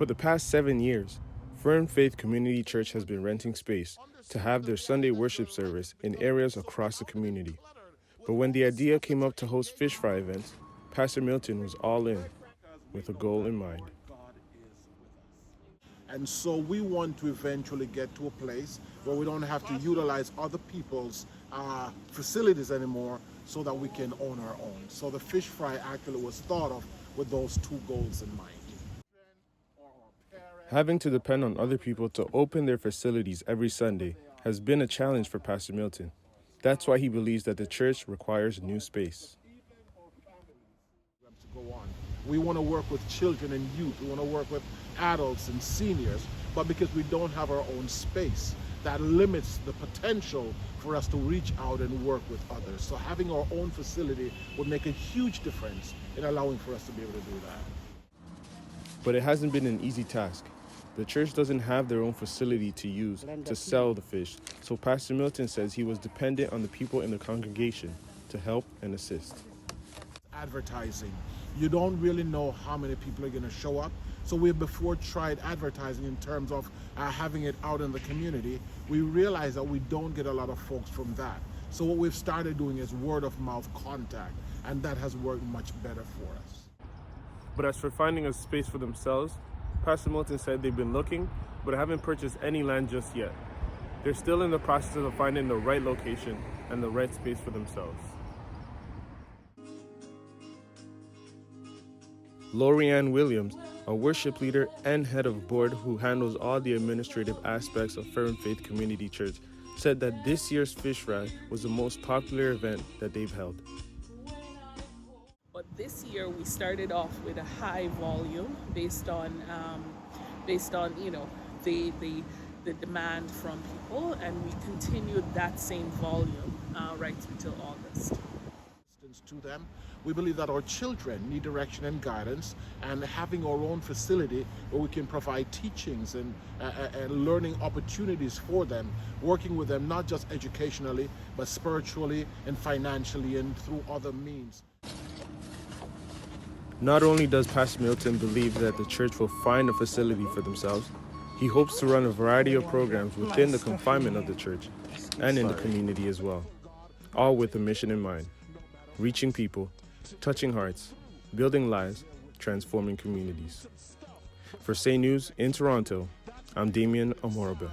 For the past 7 years, Firm Faith Community Church has been renting space to have their Sunday worship service in areas across the community. But when the idea came up to host fish fry events, Pastor Milton was all in, with a goal in mind. And so we want to eventually get to a place where we don't have to utilize other people's facilities anymore so that we can own our own. So the fish fry actually was thought of with those two goals in mind. Having to depend on other people to open their facilities every Sunday has been a challenge for Pastor Milton. That's why he believes that the church requires new space. We want to work with children and youth. We want to work with adults and seniors. But because we don't have our own space, that limits the potential for us to reach out and work with others. So having our own facility would make a huge difference in allowing for us to be able to do that. But it hasn't been an easy task. The church doesn't have their own facility to use to sell the fish, so Pastor Milton says he was dependent on the people in the congregation to help and assist. Advertising. You don't really know how many people are going to show up. So we before tried advertising in terms of having it out in the community. We realized that we don't get a lot of folks from that. So what we've started doing is word of mouth contact, and that has worked much better for us. But as for finding a space for themselves, Pastor Milton said they've been looking, but haven't purchased any land just yet. They're still in the process of finding the right location and the right space for themselves. Lorianne Williams, a worship leader and head of board who handles all the administrative aspects of Firm Faith Community Church, said that this year's fish fry was the most popular event that they've held. But this year we started off with a high volume based on the demand from people, and we continued that same volume right until August. To them, we believe that our children need direction and guidance, and having our own facility where we can provide teachings and learning opportunities for them, working with them not just educationally but spiritually and financially and through other means. Not only does Pastor Milton believe that the church will find a facility for themselves, he hopes to run a variety of programs within the confinement of the church and in the community as well, all with a mission in mind: reaching people, touching hearts, building lives, transforming communities. For Say News in Toronto, I'm Damien Amoraba.